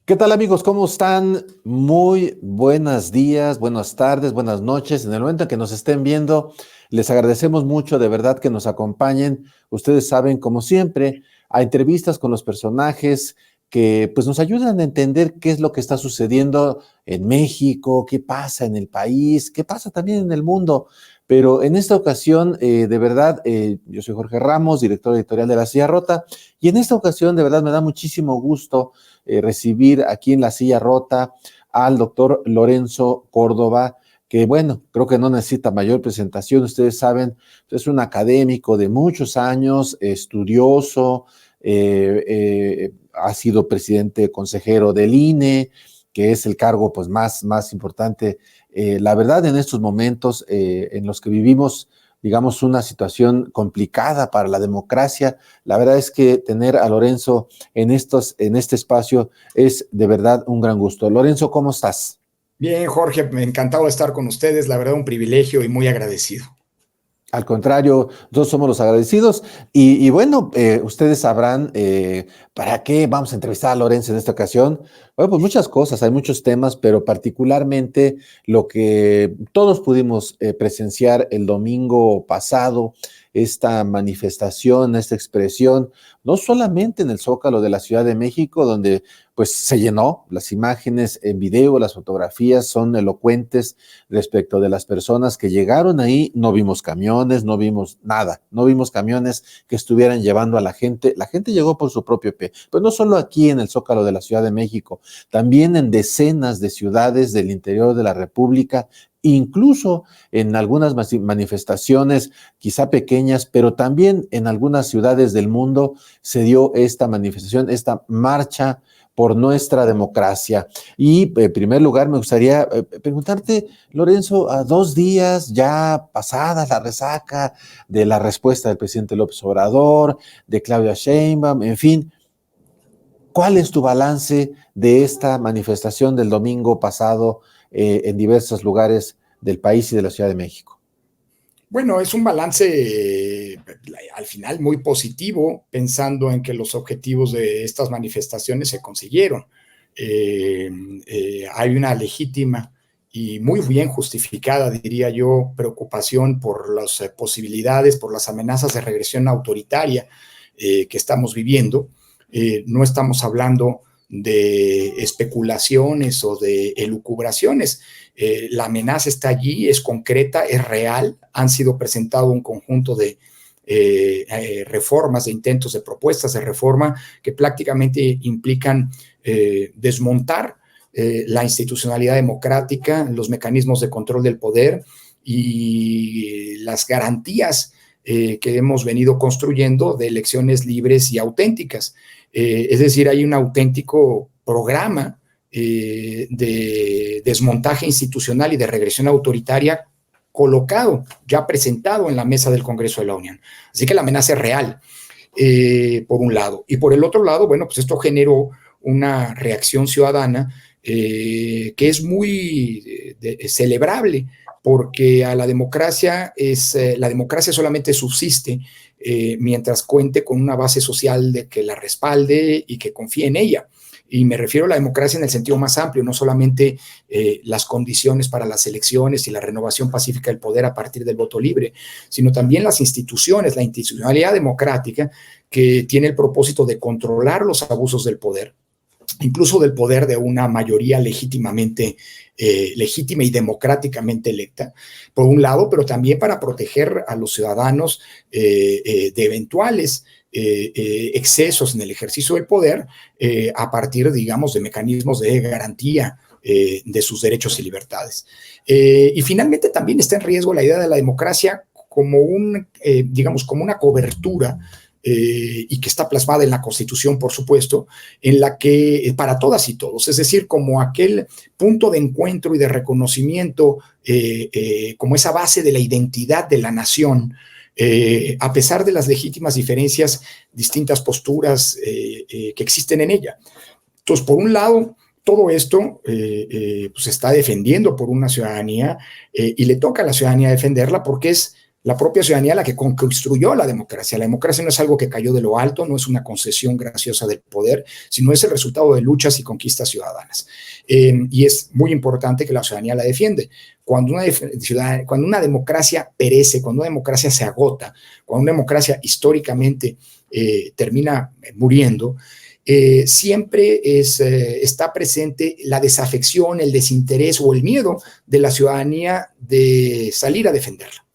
¿Qué tal amigos? ¿Cómo están? Muy buenos días, buenas tardes, buenas noches. En el momento en que nos estén viendo, les agradecemos mucho de verdad que nos acompañen. Ustedes saben, como siempre, a entrevistas con los personajes que pues nos ayudan a entender qué es lo que está sucediendo en México, qué pasa en el país, qué pasa también en el mundo. Pero en esta ocasión, de verdad, yo soy Jorge Ramos, director editorial de La Silla Rota, y en esta ocasión, de verdad, me da muchísimo gusto recibir aquí en La Silla Rota al doctor Lorenzo Córdoba, que bueno, creo que no necesita mayor presentación. Ustedes saben, es un académico de muchos años, estudioso, ha sido presidente consejero del INE, que es el cargo pues más importante, la verdad, en estos momentos en los que vivimos, digamos, una situación complicada para la democracia. La verdad es que tener a Lorenzo en este espacio es de verdad un gran gusto. Lorenzo, ¿cómo estás? Bien, Jorge, me encantado de estar con ustedes, la verdad un privilegio y muy agradecido. Al contrario, todos somos los agradecidos. Y bueno, ustedes sabrán para qué vamos a entrevistar a Lorenzo en esta ocasión. Bueno, pues muchas cosas, hay muchos temas, pero particularmente lo que todos pudimos presenciar el domingo pasado, esta manifestación, esta expresión, no solamente en el Zócalo de la Ciudad de México, donde pues se llenó, las imágenes en video, las fotografías son elocuentes respecto de las personas que llegaron ahí. No vimos camiones, no vimos nada, no vimos camiones que estuvieran llevando a la gente. La gente llegó por su propio pie, pero no solo aquí en el Zócalo de la Ciudad de México, también en decenas de ciudades del interior de la República, incluso en algunas manifestaciones, quizá pequeñas, pero también en algunas ciudades del mundo se dio esta manifestación, esta marcha por nuestra democracia. Y en primer lugar me gustaría preguntarte, Lorenzo, a 2 días ya pasadas la resaca de la respuesta del presidente López Obrador, de Claudia Sheinbaum, en fin, ¿cuál es tu balance de esta manifestación del domingo pasado en diversos lugares del país y de la Ciudad de México? Bueno, es un balance al final muy positivo, pensando en que los objetivos de estas manifestaciones se consiguieron. Eh, Hay una legítima y muy bien justificada, diría yo, preocupación por las posibilidades, por las amenazas de regresión autoritaria que estamos viviendo. No estamos hablando de especulaciones o de elucubraciones. La amenaza está allí, es concreta, es real. Han sido presentados un conjunto de reformas, de intentos, de propuestas de reforma que prácticamente implican desmontar la institucionalidad democrática, los mecanismos de control del poder y las garantías que hemos venido construyendo de elecciones libres y auténticas. Es decir, hay un auténtico programa de desmontaje institucional y de regresión autoritaria colocado, ya presentado en la mesa del Congreso de la Unión. Así que la amenaza es real, por un lado. Y por el otro lado, bueno, pues esto generó una reacción ciudadana que es muy celebrable, porque a la democracia solamente subsiste mientras cuente con una base social de que la respalde y que confíe en ella. Y me refiero a la democracia en el sentido más amplio, no solamente las condiciones para las elecciones y la renovación pacífica del poder a partir del voto libre, sino también las instituciones, la institucionalidad democrática que tiene el propósito de controlar los abusos del poder, incluso del poder de una mayoría legítima y democráticamente electa, por un lado, pero también para proteger a los ciudadanos de eventuales excesos en el ejercicio del poder a partir, digamos, de mecanismos de garantía de sus derechos y libertades. Y finalmente también está en riesgo la idea de la democracia como digamos, como una cobertura y que está plasmada en la Constitución, por supuesto, en la que para todas y todos, es decir, como aquel punto de encuentro y de reconocimiento, como esa base de la identidad de la nación, a pesar de las legítimas diferencias, distintas posturas que existen en ella. Entonces, por un lado, todo esto pues se está defendiendo por una ciudadanía y le toca a la ciudadanía defenderla porque es la propia ciudadanía la que construyó la democracia. La democracia no es algo que cayó de lo alto, no es una concesión graciosa del poder, sino es el resultado de luchas y conquistas ciudadanas. Y es muy importante que la ciudadanía la defiende. Cuando una democracia perece, cuando una democracia se agota, cuando una democracia históricamente termina muriendo, siempre está presente la desafección, el desinterés o el miedo de la ciudadanía de salir a defenderla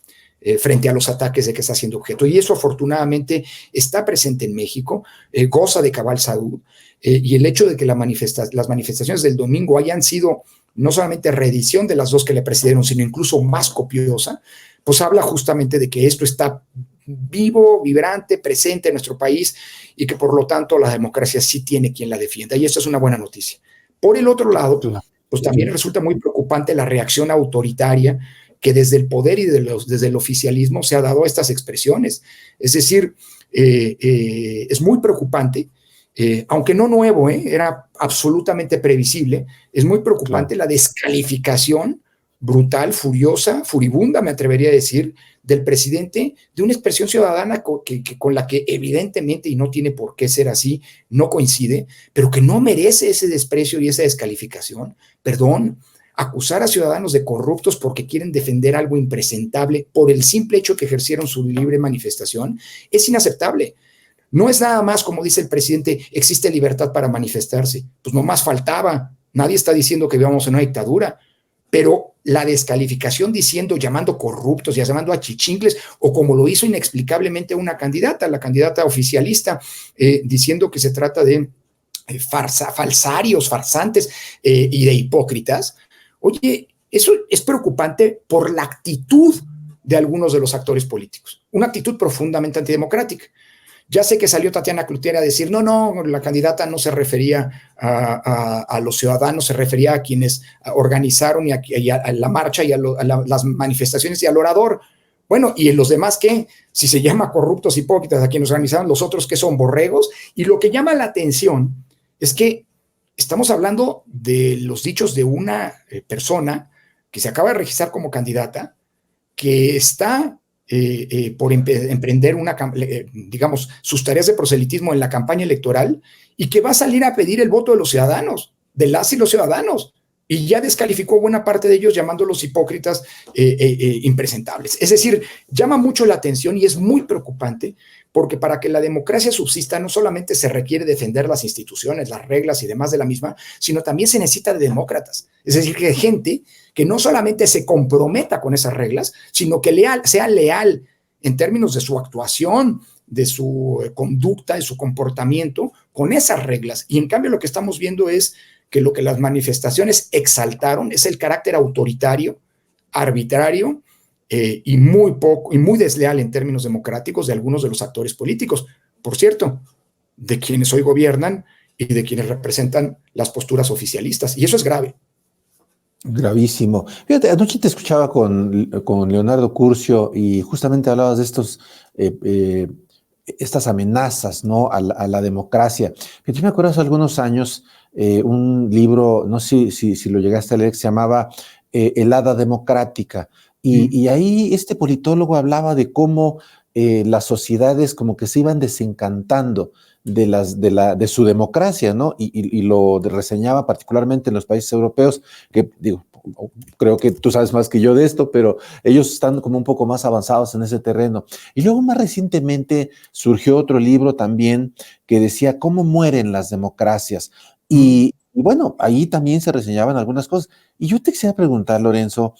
frente a los ataques de que está siendo objeto. Y eso afortunadamente está presente en México, goza de cabal salud, y el hecho de que las manifestaciones del domingo hayan sido no solamente reedición de las dos que le precedieron, sino incluso más copiosa, pues habla justamente de que esto está vivo, vibrante, presente en nuestro país y que por lo tanto la democracia sí tiene quien la defienda. Y esto es una buena noticia. Por el otro lado, pues también resulta muy preocupante la reacción autoritaria que desde el poder y desde el oficialismo se ha dado a estas expresiones. Es decir, es muy preocupante, aunque no nuevo, era absolutamente previsible, es muy preocupante la descalificación brutal, furiosa, furibunda, me atrevería a decir, del presidente, de una expresión ciudadana con la que evidentemente, y no tiene por qué ser así, no coincide, pero que no merece ese desprecio y esa descalificación. Perdón, acusar a ciudadanos de corruptos porque quieren defender algo impresentable por el simple hecho que ejercieron su libre manifestación es inaceptable. No es nada más, como dice el presidente, existe libertad para manifestarse. Pues no más faltaba. Nadie está diciendo que vivamos en una dictadura, pero la descalificación llamando corruptos y llamando a chichincles, o como lo hizo inexplicablemente una candidata, la candidata oficialista, diciendo que se trata de falsarios, farsantes y de hipócritas. Oye, eso es preocupante por la actitud de algunos de los actores políticos, una actitud profundamente antidemocrática. Ya sé que salió Tatiana Cloutier a decir, no, la candidata no se refería a los ciudadanos, se refería a quienes organizaron y a la marcha y a las manifestaciones y al orador. Bueno, ¿y en los demás qué? Si se llama corruptos, hipócritas a quienes organizaron, los otros que son borregos. Y lo que llama la atención es que estamos hablando de los dichos de una persona que se acaba de registrar como candidata, que está por emprender digamos, sus tareas de proselitismo en la campaña electoral y que va a salir a pedir el voto de los ciudadanos, de las y los ciudadanos, y ya descalificó buena parte de ellos llamándolos hipócritas impresentables. Es decir, llama mucho la atención y es muy preocupante porque para que la democracia subsista no solamente se requiere defender las instituciones, las reglas y demás de la misma, sino también se necesita de demócratas. Es decir, que gente que no solamente se comprometa con esas reglas, sino que sea leal en términos de su actuación, de su conducta, de su comportamiento con esas reglas. Y en cambio lo que estamos viendo es que lo que las manifestaciones exaltaron es el carácter autoritario, arbitrario y muy desleal en términos democráticos de algunos de los actores políticos. Por cierto, de quienes hoy gobiernan y de quienes representan las posturas oficialistas. Y eso es grave. Gravísimo. Fíjate, anoche te escuchaba con Leonardo Curcio y justamente hablabas de estas amenazas, ¿no?, a la democracia. Yo me acuerdo hace algunos años un libro, no sé si lo llegaste a leer, que se llamaba El Hada Democrática. Y ahí este politólogo hablaba de cómo las sociedades como que se iban desencantando de su democracia, ¿no? Y lo reseñaba particularmente en los países europeos, que digo, creo que tú sabes más que yo de esto, pero ellos están como un poco más avanzados en ese terreno. Y luego más recientemente surgió otro libro también que decía cómo mueren las democracias. Y bueno, ahí también se reseñaban algunas cosas. Y yo te quisiera preguntar, Lorenzo,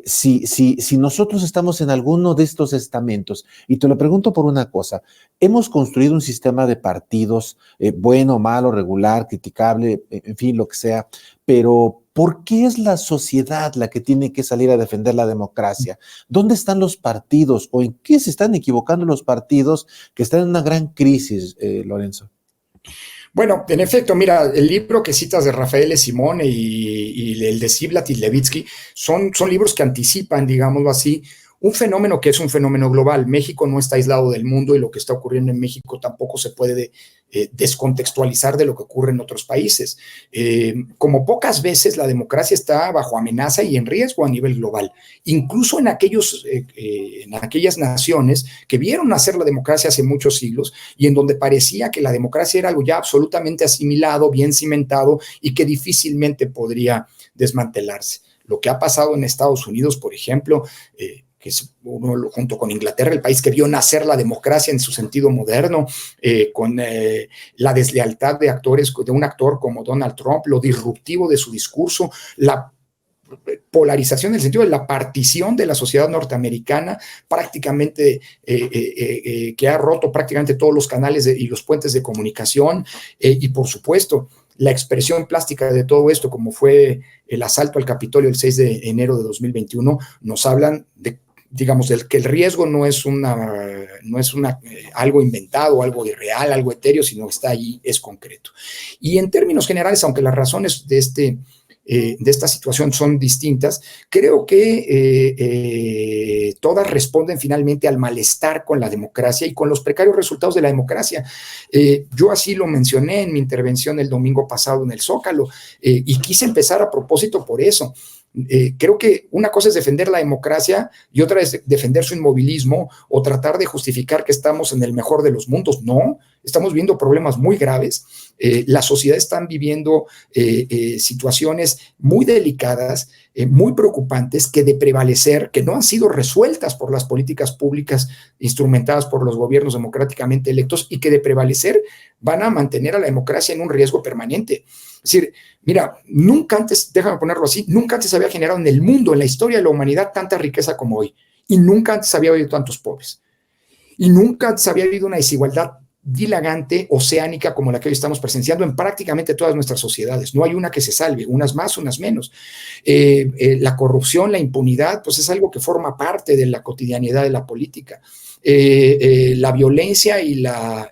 si nosotros estamos en alguno de estos estamentos, y te lo pregunto por una cosa, hemos construido un sistema de partidos, bueno, malo, regular, criticable, en fin, lo que sea, pero ¿por qué es la sociedad la que tiene que salir a defender la democracia? ¿Dónde están los partidos o en qué se están equivocando los partidos que están en una gran crisis, Lorenzo? Bueno, en efecto, mira, el libro que citas de Rafael Simón y el de Ziblatt y Levitsky son libros que anticipan, digámoslo así, un fenómeno que es un fenómeno global. México no está aislado del mundo y lo que está ocurriendo en México tampoco se puede descontextualizar de lo que ocurre en otros países. Como pocas veces la democracia está bajo amenaza y en riesgo a nivel global, incluso en aquellas naciones que vieron nacer la democracia hace muchos siglos y en donde parecía que la democracia era algo ya absolutamente asimilado, bien cimentado y que difícilmente podría desmantelarse. Lo que ha pasado en Estados Unidos, por ejemplo, que es uno, junto con Inglaterra, el país que vio nacer la democracia en su sentido moderno, con la deslealtad de un actor como Donald Trump, lo disruptivo de su discurso, la polarización en el sentido de la partición de la sociedad norteamericana, prácticamente que ha roto prácticamente todos los canales y los puentes de comunicación, y por supuesto, la expresión plástica de todo esto, como fue el asalto al Capitolio el 6 de enero de 2021, nos hablan de, digamos, del que el riesgo no es algo inventado, algo irreal, algo etéreo, sino que está ahí, es concreto. Y en términos generales, aunque las razones de esta situación son distintas, creo que todas responden finalmente al malestar con la democracia y con los precarios resultados de la democracia. Yo así lo mencioné en mi intervención el domingo pasado en el Zócalo, y quise empezar a propósito por eso. Creo que una cosa es defender la democracia y otra es defender su inmovilismo o tratar de justificar que estamos en el mejor de los mundos. No, estamos viendo problemas muy graves. Las sociedades están viviendo situaciones muy delicadas, muy preocupantes, que de prevalecer, que no han sido resueltas por las políticas públicas instrumentadas por los gobiernos democráticamente electos y que de prevalecer van a mantener a la democracia en un riesgo permanente. Es decir, mira, nunca antes, déjame ponerlo así, nunca antes había generado en el mundo, en la historia de la humanidad, tanta riqueza como hoy. Y nunca antes había habido tantos pobres. Y nunca antes había habido una desigualdad dilagante, oceánica, como la que hoy estamos presenciando en prácticamente todas nuestras sociedades. No hay una que se salve, unas más, unas menos. La corrupción, la impunidad, pues es algo que forma parte de la cotidianidad de la política. La violencia y la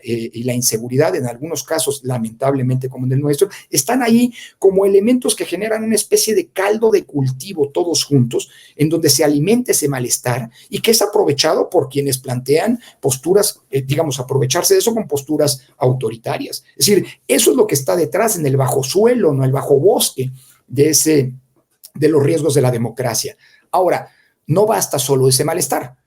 inseguridad, en algunos casos, lamentablemente como en el nuestro, están ahí como elementos que generan una especie de caldo de cultivo todos juntos, en donde se alimenta ese malestar y que es aprovechado por quienes plantean posturas, digamos, aprovecharse de eso con posturas autoritarias. Es decir, eso es lo que está detrás, en el bajo suelo, no el bajo bosque de los riesgos de la democracia. Ahora, no basta solo ese malestar.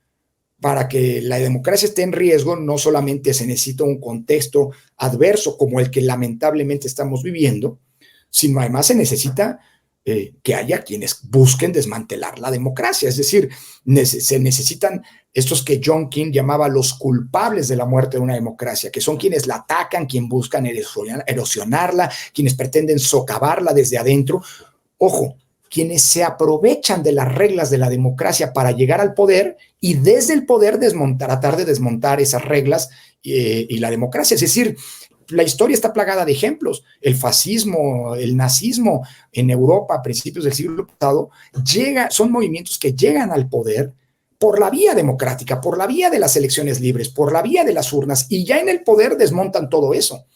Para que la democracia esté en riesgo, no solamente se necesita un contexto adverso como el que lamentablemente estamos viviendo, sino además se necesita que haya quienes busquen desmantelar la democracia. Es decir, se necesitan estos que John King llamaba los culpables de la muerte de una democracia, que son quienes la atacan, quienes buscan erosionarla, quienes pretenden socavarla desde adentro. Ojo, quienes se aprovechan de las reglas de la democracia para llegar al poder y desde el poder tratar de desmontar esas reglas y la democracia. Es decir, la historia está plagada de ejemplos. El fascismo, el nazismo en Europa a principios del siglo pasado, son movimientos que llegan al poder por la vía democrática, por la vía de las elecciones libres, por la vía de las urnas, y ya en el poder desmontan todo eso.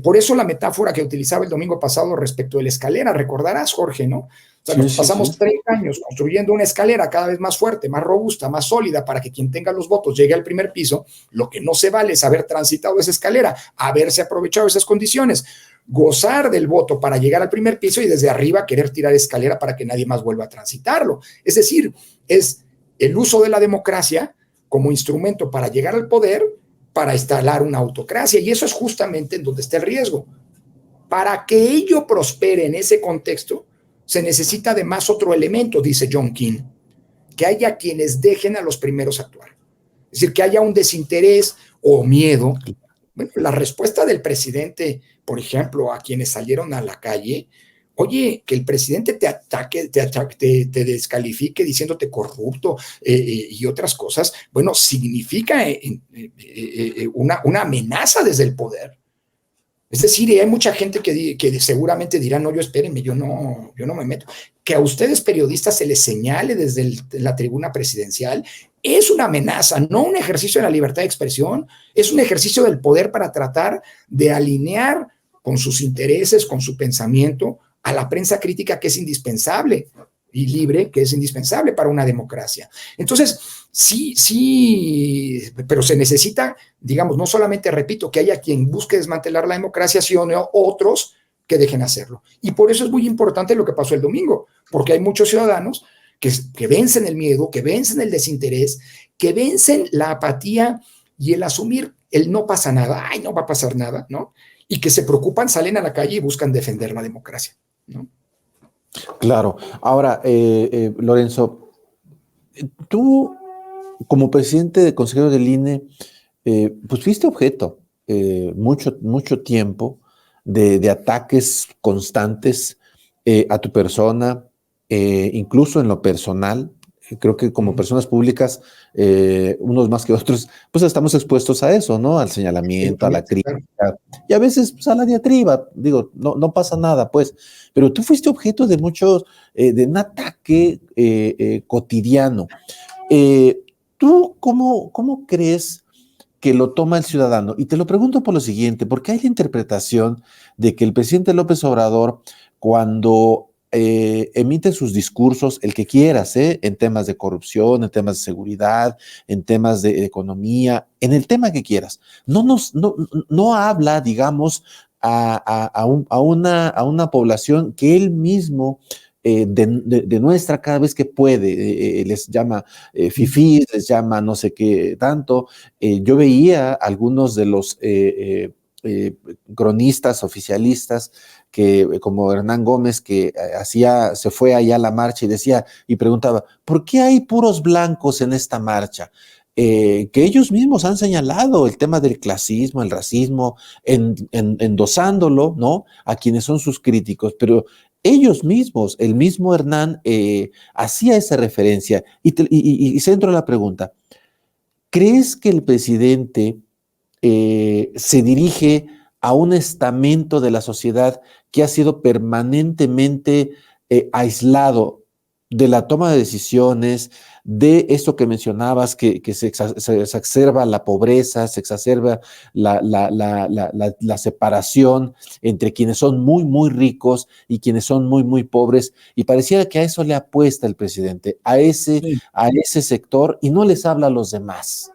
Por eso la metáfora que utilizaba el domingo pasado respecto de la escalera, recordarás, Jorge, ¿no? O sea, nos pasamos 30 años construyendo una escalera cada vez más fuerte, más robusta, más sólida, para que quien tenga los votos llegue al primer piso. Lo que no se vale es haber transitado esa escalera, haberse aprovechado esas condiciones, gozar del voto para llegar al primer piso y desde arriba querer tirar escalera para que nadie más vuelva a transitarlo. Es decir, es el uso de la democracia como instrumento para llegar al poder, para instalar una autocracia, y eso es justamente en donde está el riesgo. Para que ello prospere en ese contexto, se necesita además otro elemento, dice John King, que haya quienes dejen a los primeros actuar. Es decir, que haya un desinterés o miedo. Bueno, la respuesta del presidente, por ejemplo, a quienes salieron a la calle, oye, que el presidente te ataque, te descalifique diciéndote corrupto y otras cosas, bueno, significa una amenaza desde el poder. Es decir, hay mucha gente que seguramente dirá, no, espérenme, yo no me meto. Que a ustedes periodistas se les señale desde la tribuna presidencial es una amenaza, no un ejercicio de la libertad de expresión, es un ejercicio del poder para tratar de alinear con sus intereses, con su pensamiento, a la prensa crítica, que es indispensable. y libre que es indispensable para una democracia. Entonces, sí, pero se necesita, digamos, no solamente, repito, que haya quien busque desmantelar la democracia, sino otros que dejen hacerlo. Y por eso es muy importante lo que pasó el domingo, porque hay muchos ciudadanos que vencen el miedo, que vencen el desinterés, que vencen la apatía y el asumir el no pasa nada, ay, no va a pasar nada, ¿no? Y que se preocupan, salen a la calle y buscan defender la democracia, ¿no? Claro. Ahora, Lorenzo, tú como presidente de consejero del INE, pues fuiste objeto mucho tiempo de ataques constantes a tu persona, incluso en lo personal. Creo que como personas públicas, unos más que otros, pues estamos expuestos a eso, ¿no? Al señalamiento, a la crítica y a veces pues, a la diatriba. Digo, no pasa nada, pues. Pero tú fuiste objeto de muchos, de un ataque cotidiano. ¿Tú cómo crees que lo toma el ciudadano? Y te lo pregunto por lo siguiente, porque hay la interpretación de que el presidente López Obrador, cuando emite sus discursos, el que quieras, en temas de corrupción, en temas de seguridad, en temas de economía, en el tema que quieras, no habla, digamos, a una población que él mismo denuestra cada vez que puede, les llama fifís, les llama no sé qué tanto. Yo veía algunos de los cronistas oficialistas que, como Hernán Gómez, que se fue allá a la marcha y decía y preguntaba, ¿por qué hay puros blancos en esta marcha? Que ellos mismos han señalado el tema del clasismo, el racismo, endosándolo, ¿no? A quienes son sus críticos, pero ellos mismos, el mismo Hernán, hacía esa referencia. Y centro la pregunta, ¿crees que el presidente se dirige a un estamento de la sociedad que ha sido permanentemente aislado de la toma de decisiones, de esto que mencionabas, que se exacerba la pobreza, se exacerba la separación entre quienes son muy, muy ricos y quienes son muy, muy pobres? Y pareciera que a eso le apuesta el presidente, a ese sector, y no les habla a los demás.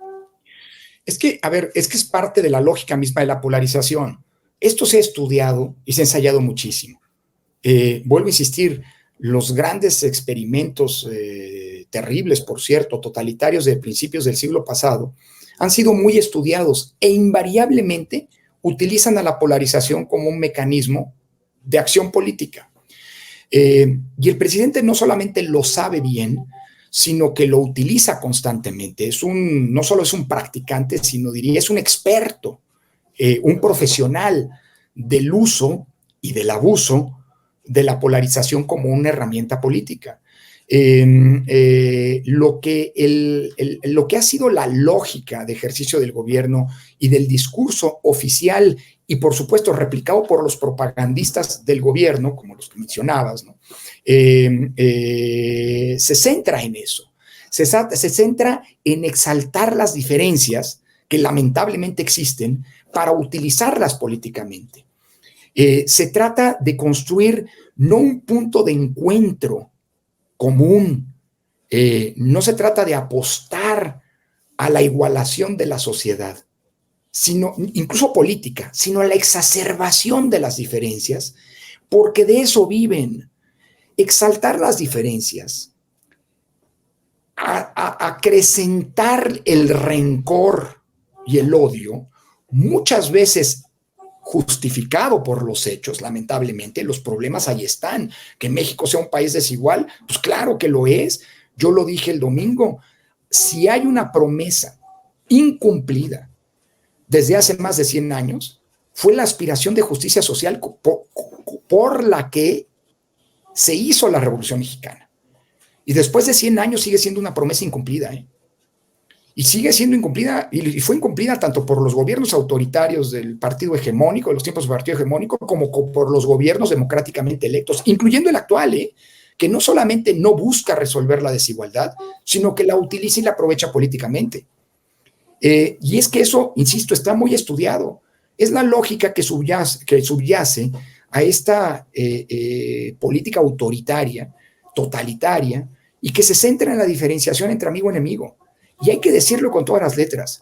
Es que, a ver, es que es parte de la lógica misma de la polarización. Esto se ha estudiado y se ha ensayado muchísimo. Vuelvo a insistir, los grandes experimentos terribles, por cierto, totalitarios de principios del siglo pasado, han sido muy estudiados e invariablemente utilizan a la polarización como un mecanismo de acción política. Y el presidente no solamente lo sabe bien, sino que lo utiliza constantemente. No solo es un practicante, sino diría, es un experto, un profesional del uso y del abuso de la polarización como una herramienta política. Lo que ha sido la lógica de ejercicio del gobierno y del discurso oficial y por supuesto replicado por los propagandistas del gobierno, como los que mencionabas, ¿no? Se centra en eso, se centra en exaltar las diferencias que lamentablemente existen para utilizarlas políticamente. Se trata de construir no un punto de encuentro común, no se trata de apostar a la igualación de la sociedad, sino incluso política, sino a la exacerbación de las diferencias, porque de eso viven. Exaltar las diferencias, acrecentar el rencor y el odio, muchas veces justificado por los hechos, lamentablemente, los problemas ahí están. Que México sea un país desigual, pues claro que lo es. Yo lo dije el domingo, si hay una promesa incumplida desde hace más de 100 años, fue la aspiración de justicia social por la que se hizo la Revolución Mexicana. Y después de 100 años sigue siendo una promesa incumplida, ¿eh? Y sigue siendo incumplida, y fue incumplida tanto por los gobiernos autoritarios del partido hegemónico, de los tiempos del partido hegemónico, como por los gobiernos democráticamente electos, incluyendo el actual, que no solamente no busca resolver la desigualdad, sino que la utiliza y la aprovecha políticamente. Y es que eso, insisto, está muy estudiado. Es la lógica que subyace a esta política autoritaria, totalitaria y que se centra en la diferenciación entre amigo y enemigo. Y hay que decirlo con todas las letras.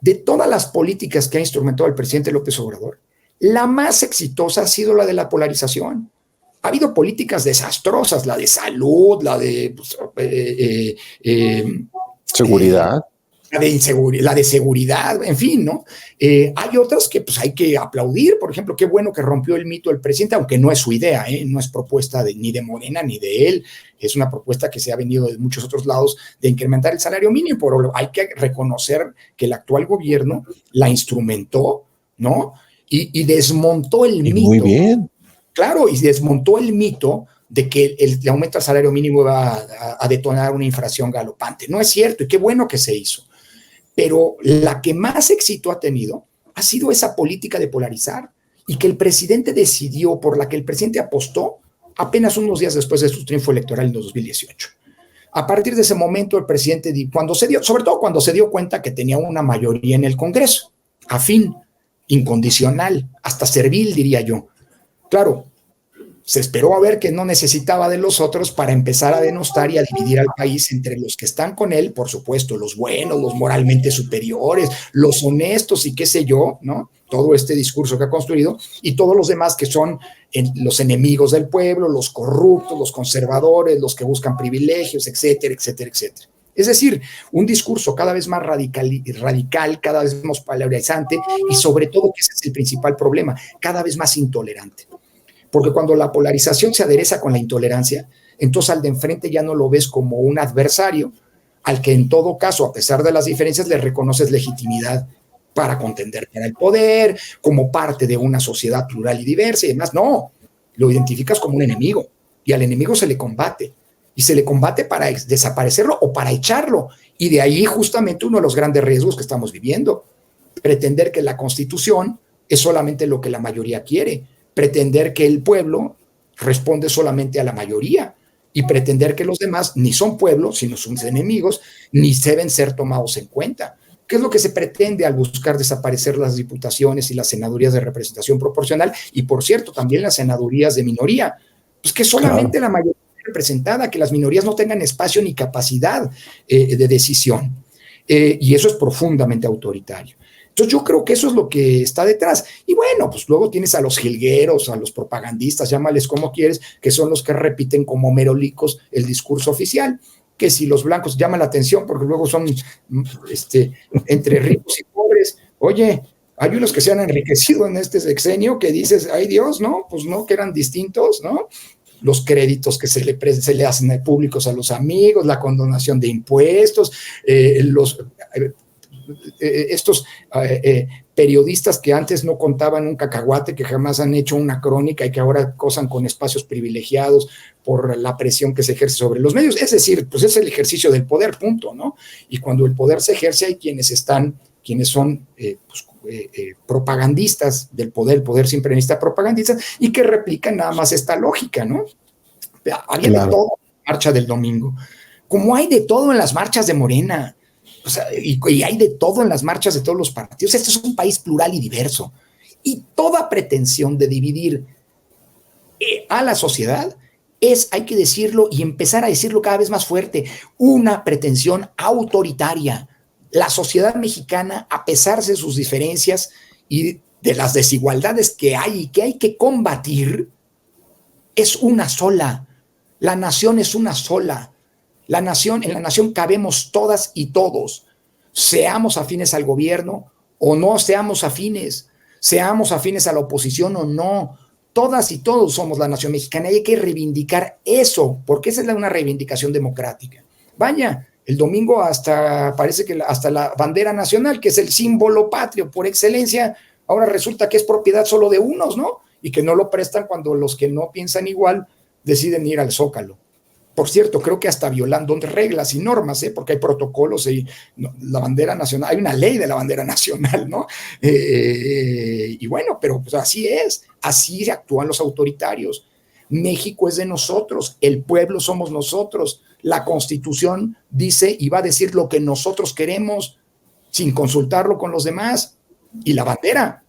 De todas las políticas que ha instrumentado el presidente López Obrador, la más exitosa ha sido la de la polarización. Ha habido políticas desastrosas, la de salud, la de seguridad. La de seguridad, en fin, ¿no? Hay otras que pues hay que aplaudir, por ejemplo, qué bueno que rompió el mito del presidente, aunque no es su idea, no es propuesta ni de Morena ni de él, es una propuesta que se ha venido de muchos otros lados de incrementar el salario mínimo, pero hay que reconocer que el actual gobierno la instrumentó, ¿no? Y desmontó el mito. Muy bien. Claro, y desmontó el mito de que el aumento del salario mínimo va a detonar una inflación galopante. No es cierto, y qué bueno que se hizo. Pero la que más éxito ha tenido ha sido esa política de polarizar y que el presidente decidió, por la que el presidente apostó apenas unos días después de su triunfo electoral en 2018. A partir de ese momento, el presidente, sobre todo cuando se dio cuenta que tenía una mayoría en el Congreso, afín, incondicional, hasta servil, diría yo. Claro, se esperó a ver que no necesitaba de los otros para empezar a denostar y a dividir al país entre los que están con él, por supuesto, los buenos, los moralmente superiores, los honestos y qué sé yo, ¿no? Todo este discurso que ha construido, y todos los demás que son los enemigos del pueblo, los corruptos, los conservadores, los que buscan privilegios, etcétera, etcétera, etcétera. Es decir, un discurso cada vez más radical, cada vez más polarizante y sobre todo, que ese es el principal problema, cada vez más intolerante. Porque cuando la polarización se adereza con la intolerancia, entonces al de enfrente ya no lo ves como un adversario, al que en todo caso, a pesar de las diferencias, le reconoces legitimidad para contender para el poder, como parte de una sociedad plural y diversa y demás. No, lo identificas como un enemigo y al enemigo se le combate. Y se le combate para desaparecerlo o para echarlo. Y de ahí justamente uno de los grandes riesgos que estamos viviendo. Pretender que la Constitución es solamente lo que la mayoría quiere. Pretender que el pueblo responde solamente a la mayoría y pretender que los demás ni son pueblo, sino son enemigos, ni deben ser tomados en cuenta. ¿Qué es lo que se pretende al buscar desaparecer las diputaciones y las senadurías de representación proporcional? Y, por cierto, también las senadurías de minoría. Pues que solamente la mayoría representada, que las minorías no tengan espacio ni capacidad de decisión. Y eso es profundamente autoritario. Entonces yo creo que eso es lo que está detrás. Y bueno, pues luego tienes a los jilgueros, a los propagandistas, llámales como quieres, que son los que repiten como merolicos el discurso oficial, que si los blancos llaman la atención porque luego son entre ricos y pobres. Oye, hay unos que se han enriquecido en este sexenio que dices, ay Dios, ¿no? Pues no, que eran distintos, ¿no? Los créditos que se le hacen públicos a los amigos, la condonación de impuestos, estos periodistas que antes no contaban un cacahuate, que jamás han hecho una crónica y que ahora gozan con espacios privilegiados por la presión que se ejerce sobre los medios. Es decir, pues es el ejercicio del poder, punto, ¿no? Y cuando el poder se ejerce hay quienes son propagandistas del poder, el poder siempre necesita propagandistas y que replican nada más esta lógica, ¿no? Había de todo en la marcha del domingo, como hay de todo en las marchas de Morena. O sea, y hay de todo en las marchas de todos los partidos. Este es un país plural y diverso. Y toda pretensión de dividir a la sociedad hay que decirlo y empezar a decirlo cada vez más fuerte, una pretensión autoritaria. La sociedad mexicana, a pesar de sus diferencias y de las desigualdades que hay y que hay que combatir, es una sola. La nación es una sola. En la nación cabemos todas y todos, seamos afines al gobierno o no seamos afines a la oposición o no, todas y todos somos la nación mexicana y hay que reivindicar eso, porque esa es una reivindicación democrática. Vaya, el domingo parece que hasta la bandera nacional, que es el símbolo patrio por excelencia, ahora resulta que es propiedad solo de unos, ¿no? Y que no lo prestan cuando los que no piensan igual deciden ir al Zócalo. Por cierto, creo que hasta violando reglas y normas, porque hay protocolos y la bandera nacional, hay una ley de la bandera nacional, ¿no? Y bueno, pero pues así actúan los autoritarios. México es de nosotros, el pueblo somos nosotros, la Constitución dice y va a decir lo que nosotros queremos sin consultarlo con los demás, y la bandera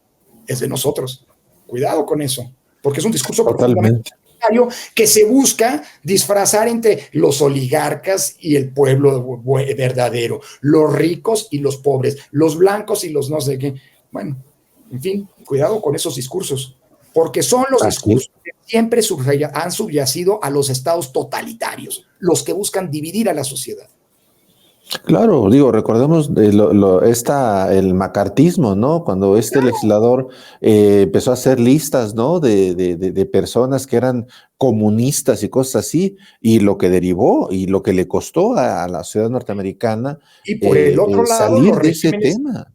es de nosotros. Cuidado con eso, porque es un discurso totalmente. totalitario que se busca disfrazar entre los oligarcas y el pueblo verdadero, los ricos y los pobres, los blancos y los no sé qué. Bueno, en fin, cuidado con esos discursos, porque son los Así es. discursos que siempre han subyacido a los estados totalitarios, los que buscan dividir a la sociedad. Claro, digo, recordemos el macartismo, ¿no? Cuando este legislador empezó a hacer listas, ¿no? De personas que eran comunistas y cosas así, y lo que derivó y lo que le costó a la sociedad norteamericana Y por el otro lado, salir de ese tema.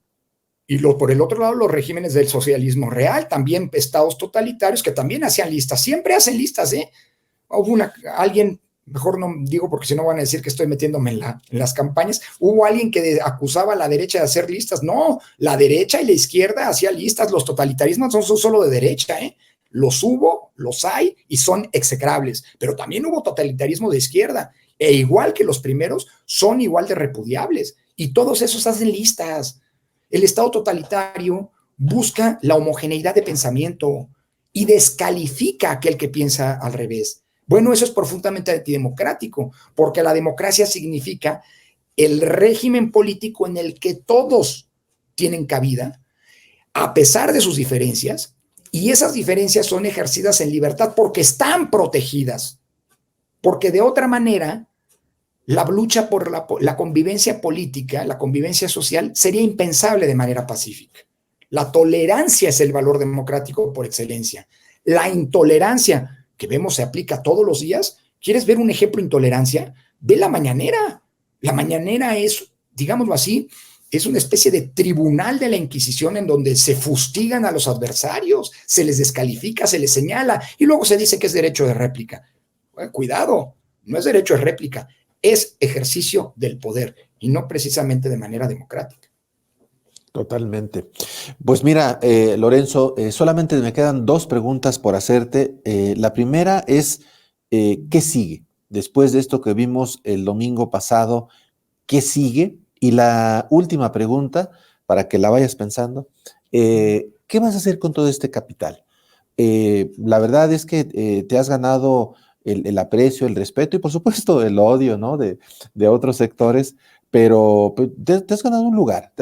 por el otro lado, los regímenes del socialismo real, también estados totalitarios que también hacían listas, siempre hacen listas, ¿eh? Hubo alguien, mejor no digo porque si no van a decir que estoy metiéndome en las campañas, hubo alguien que acusaba a la derecha de hacer listas. No, la derecha y la izquierda hacían listas, los totalitarismos no son solo de derecha, ¿eh? Los hubo, los hay y son execrables, pero también hubo totalitarismo de izquierda, e igual que los primeros, son igual de repudiables, y todos esos hacen listas. El Estado totalitario busca la homogeneidad de pensamiento y descalifica a aquel que piensa al revés. Bueno, eso es profundamente antidemocrático, porque la democracia significa el régimen político en el que todos tienen cabida, a pesar de sus diferencias, y esas diferencias son ejercidas en libertad porque están protegidas, porque de otra manera la lucha por la convivencia política, la convivencia social, sería impensable de manera pacífica. La tolerancia es el valor democrático por excelencia. La intolerancia, que vemos se aplica todos los días. ¿Quieres ver un ejemplo de intolerancia? Ve la mañanera. La mañanera es, digámoslo así, es una especie de tribunal de la Inquisición en donde se fustigan a los adversarios, se les descalifica, se les señala y luego se dice que es derecho de réplica. Bueno, cuidado, no es derecho de réplica, es ejercicio del poder y no precisamente de manera democrática. Totalmente. Pues mira, Lorenzo, solamente me quedan dos preguntas por hacerte. La primera es, ¿qué sigue? Después de esto que vimos el domingo pasado, ¿qué sigue? Y la última pregunta, para que la vayas pensando, ¿qué vas a hacer con todo este capital? La verdad es que te has ganado el aprecio, el respeto y por supuesto el odio, ¿no? De otros sectores, pero pues, te has ganado un lugar,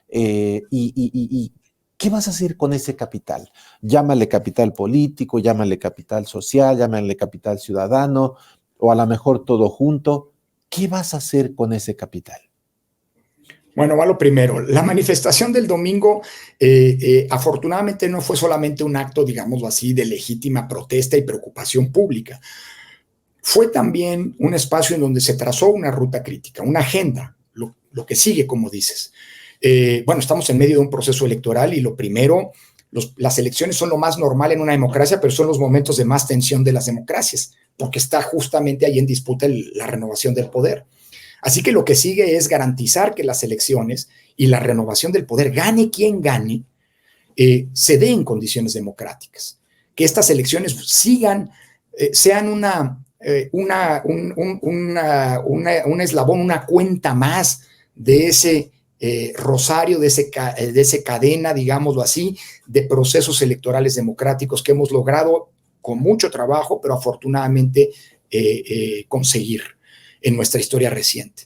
y ¿qué vas a hacer con ese capital? Llámale capital político, llámale capital social, llámale capital ciudadano, o a lo mejor todo junto. ¿Qué vas a hacer con ese capital? Bueno, va lo primero. La manifestación del domingo, afortunadamente, no fue solamente un acto, digámoslo así, de legítima protesta y preocupación pública. Fue también un espacio en donde se trazó una ruta crítica, una agenda, lo que sigue, como dices. Bueno, estamos en medio de un proceso electoral y lo primero, las elecciones son lo más normal en una democracia, pero son los momentos de más tensión de las democracias, porque está justamente ahí en disputa la renovación del poder. Así que lo que sigue es garantizar que las elecciones y la renovación del poder, gane quien gane, se dé en condiciones democráticas. Que estas elecciones sigan, sean un eslabón, una cuenta más de ese rosario, de ese cadena, digámoslo así, de procesos electorales democráticos que hemos logrado con mucho trabajo, pero afortunadamente conseguir en nuestra historia reciente.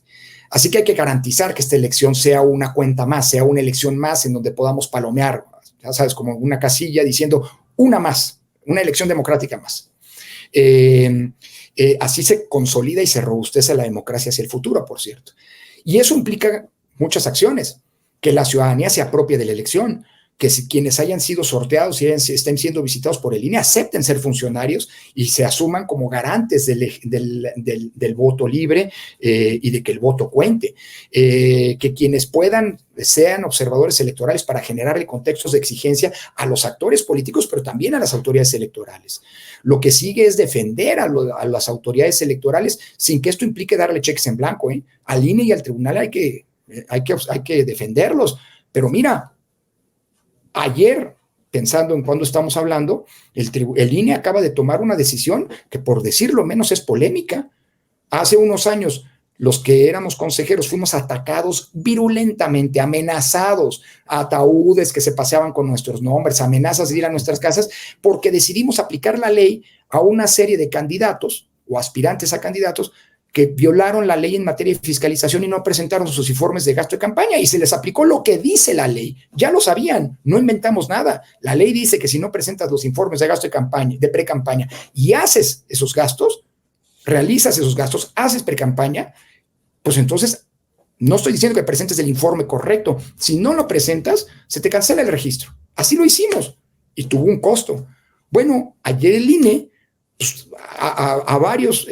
Así que hay que garantizar que esta elección sea una cuenta más, sea una elección más en donde podamos palomear, ya sabes, como una casilla diciendo una más, una elección democrática más. Así se consolida y se robustece la democracia hacia el futuro, por cierto. Y eso implica muchas acciones, que la ciudadanía se apropie de la elección, que quienes hayan sido sorteados y estén siendo visitados por el INE acepten ser funcionarios y se asuman como garantes del voto libre y de que el voto cuente. Que quienes puedan sean observadores electorales para generarle contextos de exigencia a los actores políticos, pero también a las autoridades electorales. Lo que sigue es defender a las autoridades electorales sin que esto implique darle cheques en blanco. Al INE y al tribunal hay que defenderlos. Pero mira, ayer, pensando en cuándo estamos hablando, el INE acaba de tomar una decisión que, por decirlo menos, es polémica. Hace unos años los que éramos consejeros, fuimos atacados virulentamente, amenazados, ataúdes que se paseaban con nuestros nombres, amenazas de ir a nuestras casas, porque decidimos aplicar la ley a una serie de candidatos o aspirantes a candidatos que violaron la ley en materia de fiscalización y no presentaron sus informes de gasto de campaña, y se les aplicó lo que dice la ley. Ya lo sabían, no inventamos nada. La ley dice que si no presentas los informes de gasto de campaña, de pre-campaña, y haces esos gastos, realizas esos gastos, haces pre-campaña, pues entonces no estoy diciendo que presentes el informe correcto. Si no lo presentas, se te cancela el registro. Así lo hicimos y tuvo un costo. Bueno, ayer el INE, pues, a varios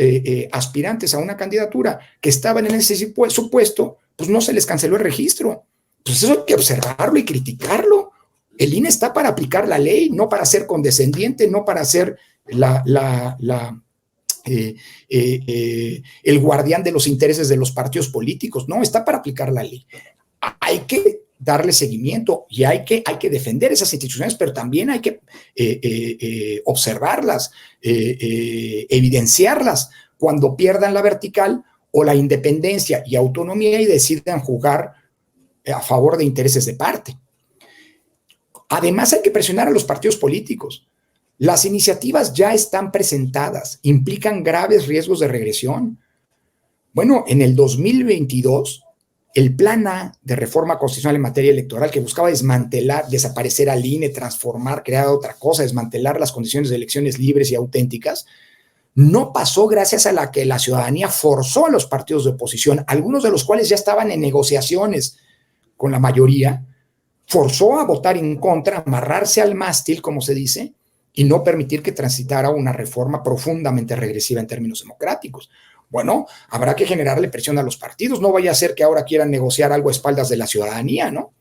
aspirantes a una candidatura que estaban en ese supuesto, pues no se les canceló el registro. Pues eso hay que observarlo y criticarlo. El INE está para aplicar la ley, no para ser condescendiente, no para ser el guardián de los intereses de los partidos políticos. No, está para aplicar la ley. Hay que darle seguimiento y hay que defender esas instituciones, pero también hay que observarlas, evidenciarlas cuando pierdan la vertical o la independencia y autonomía y decidan jugar a favor de intereses de parte. Además, hay que presionar a los partidos políticos. Las iniciativas ya están presentadas, implican graves riesgos de regresión. Bueno, en el 2022, el Plan A de reforma constitucional en materia electoral, que buscaba desmantelar, desaparecer al INE, transformar, crear otra cosa, desmantelar las condiciones de elecciones libres y auténticas, no pasó gracias a la que la ciudadanía forzó a los partidos de oposición, algunos de los cuales ya estaban en negociaciones con la mayoría, forzó a votar en contra, amarrarse al mástil, como se dice, y no permitir que transitara una reforma profundamente regresiva en términos democráticos. Bueno, habrá que generarle presión a los partidos, no vaya a ser que ahora quieran negociar algo a espaldas de la ciudadanía, ¿no?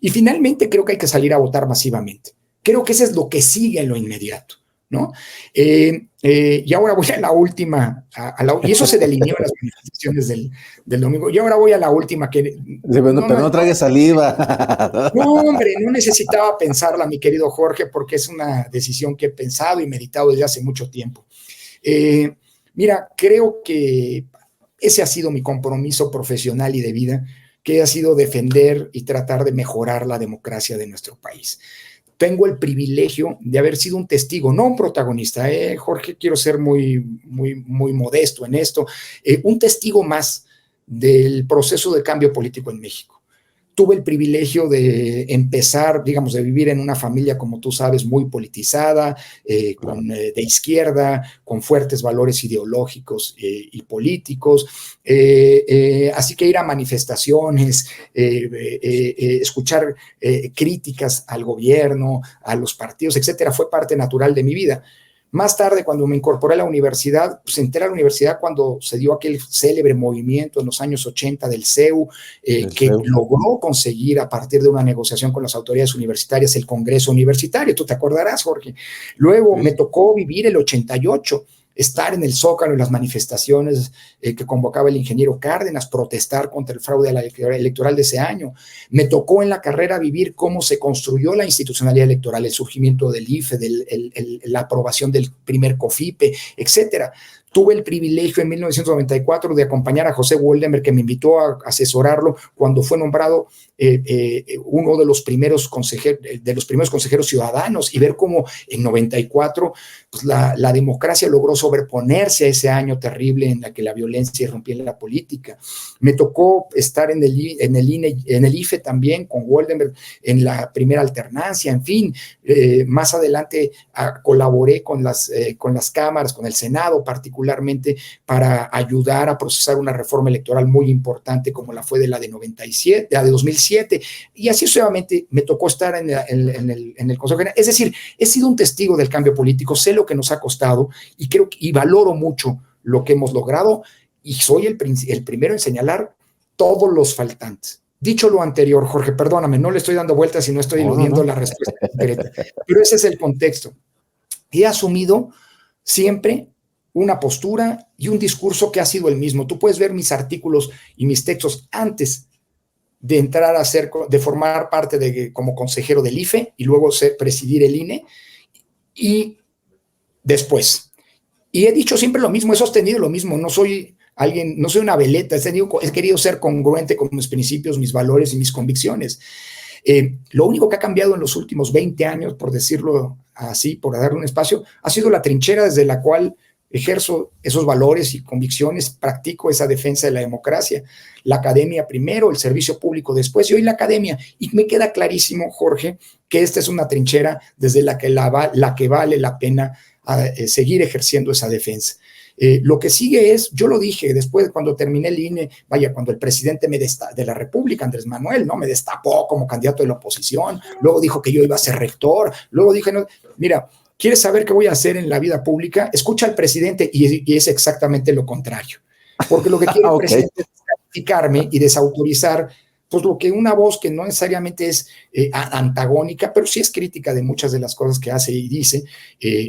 Y finalmente creo que hay que salir a votar masivamente. Creo que eso es lo que sigue en lo inmediato, ¿no? Y ahora voy a la última, y eso se delineó en las manifestaciones del domingo, y ahora voy a la última que... Sí, pero no tragues saliva. No, hombre, no necesitaba pensarla, mi querido Jorge, porque es una decisión que he pensado y meditado desde hace mucho tiempo. Mira, creo que ese ha sido mi compromiso profesional y de vida, que ha sido defender y tratar de mejorar la democracia de nuestro país. Tengo el privilegio de haber sido un testigo, no un protagonista, Jorge, quiero ser muy modesto en esto, un testigo más del proceso de cambio político en México. Tuve el privilegio de empezar, digamos, de vivir en una familia, como tú sabes, muy politizada, de izquierda, con fuertes valores ideológicos y políticos. Así que ir a manifestaciones, escuchar críticas al gobierno, a los partidos, etcétera, fue parte natural de mi vida. Más tarde, cuando me incorporé a la universidad, pues entré a la universidad cuando se dio aquel célebre movimiento en los años 80 del CEU, que logró conseguir a partir de una negociación con las autoridades universitarias el Congreso Universitario. Tú te acordarás, Jorge. Luego me tocó vivir el 88, estar en el Zócalo en las manifestaciones que convocaba el ingeniero Cárdenas, protestar contra el fraude electoral de ese año. Me tocó en la carrera vivir cómo se construyó la institucionalidad electoral, el surgimiento del IFE, la aprobación del primer COFIPE, etcétera. Tuve el privilegio en 1994 de acompañar a José Woldenberg, que me invitó a asesorarlo cuando fue nombrado uno de los primeros consejeros ciudadanos, y ver cómo en 94 pues la democracia logró sobreponerse a ese año terrible en la que la violencia irrumpía en la política. Me tocó estar en el IFE también con Woldenberg en la primera alternancia, en fin. Más adelante colaboré con las cámaras, con el Senado particularmente, para ayudar a procesar una reforma electoral muy importante como la fue de la de 2007, y así sucesivamente. Me tocó estar en el Consejo General. Es decir, he sido un testigo del cambio político, sé lo que nos ha costado y valoro mucho lo que hemos logrado, y soy el primero en señalar todos los faltantes. Dicho lo anterior, Jorge, perdóname, no le estoy dando vueltas y no estoy eludiendo la respuesta concreta, pero ese es el contexto. He asumido siempre una postura y un discurso que ha sido el mismo. Tú puedes ver mis artículos y mis textos antes de entrar de formar parte como consejero del IFE y luego presidir el INE, y después. Y he dicho siempre lo mismo, he sostenido lo mismo, no soy alguien, no soy una veleta, he querido ser congruente con mis principios, mis valores y mis convicciones. Lo único que ha cambiado en los últimos 20 años, por decirlo así, por darle un espacio, ha sido la trinchera desde la cual ejerzo esos valores y convicciones, practico esa defensa de la democracia. La academia primero, el servicio público después, y hoy la academia. Y me queda clarísimo, Jorge, que esta es una trinchera desde la que vale la pena seguir ejerciendo esa defensa. Lo que sigue es, yo lo dije después cuando terminé el INE, cuando el presidente de la República, Andrés Manuel, ¿no? Me destapó como candidato de la oposición, luego dijo que yo iba a ser rector, luego dije, no, mira, ¿quieres saber qué voy a hacer en la vida pública? Escucha al presidente y es exactamente lo contrario. Porque lo que quiere el presidente es descalificarme y desautorizar pues lo que una voz que no necesariamente es antagónica, pero sí es crítica de muchas de las cosas que hace y dice,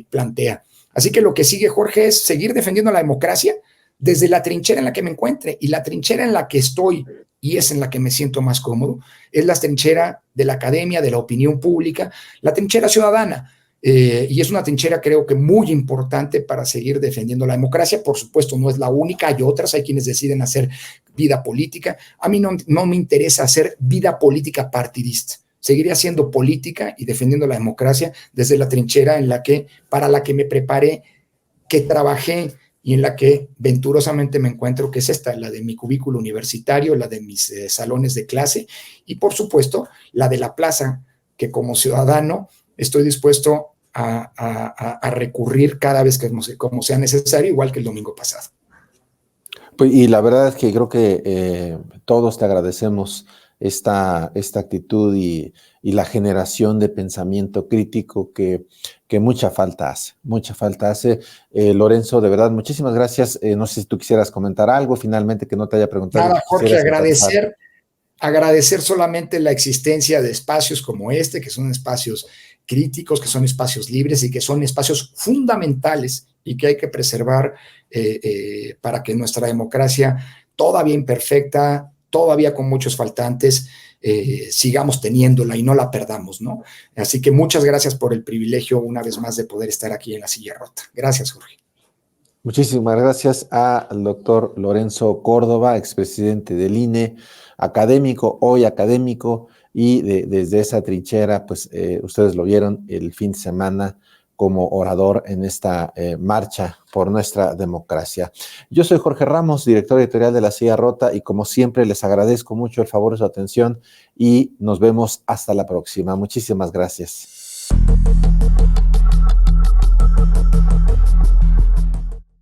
plantea. Así que lo que sigue, Jorge, es seguir defendiendo la democracia desde la trinchera en la que me encuentre. Y la trinchera en la que estoy, y es en la que me siento más cómodo, es la trinchera de la academia, de la opinión pública, la trinchera ciudadana. Y es una trinchera, creo que muy importante para seguir defendiendo la democracia. Por supuesto, no es la única, hay otras, hay quienes deciden hacer vida política. A mí no me interesa hacer vida política partidista. Seguiré haciendo política y defendiendo la democracia desde la trinchera para la que me preparé, que trabajé y en la que venturosamente me encuentro, que es esta, la de mi cubículo universitario, la de mis salones de clase y, por supuesto, la de la plaza, que como ciudadano estoy dispuesto a recurrir cada vez que como sea necesario, igual que el domingo pasado. Pues, y la verdad es que creo que todos te agradecemos esta actitud y la generación de pensamiento crítico que mucha falta hace, mucha falta hace. Lorenzo, de verdad, muchísimas gracias. No sé si tú quisieras comentar algo finalmente que no te haya preguntado. Nada, Jorge, agradecer solamente la existencia de espacios como este, que son espacios críticos, que son espacios libres y que son espacios fundamentales y que hay que preservar para que nuestra democracia, todavía imperfecta, todavía con muchos faltantes, sigamos teniéndola y no la perdamos, ¿no? Así que muchas gracias por el privilegio una vez más de poder estar aquí en La Silla Rota. Gracias, Jorge. Muchísimas gracias al doctor Lorenzo Córdoba, expresidente del INE, académico, hoy académico, y desde esa trinchera, pues ustedes lo vieron el fin de semana como orador en esta marcha por nuestra democracia. Yo soy Jorge Ramos, director editorial de La Silla Rota, y como siempre les agradezco mucho el favor de su atención y nos vemos hasta la próxima. Muchísimas gracias.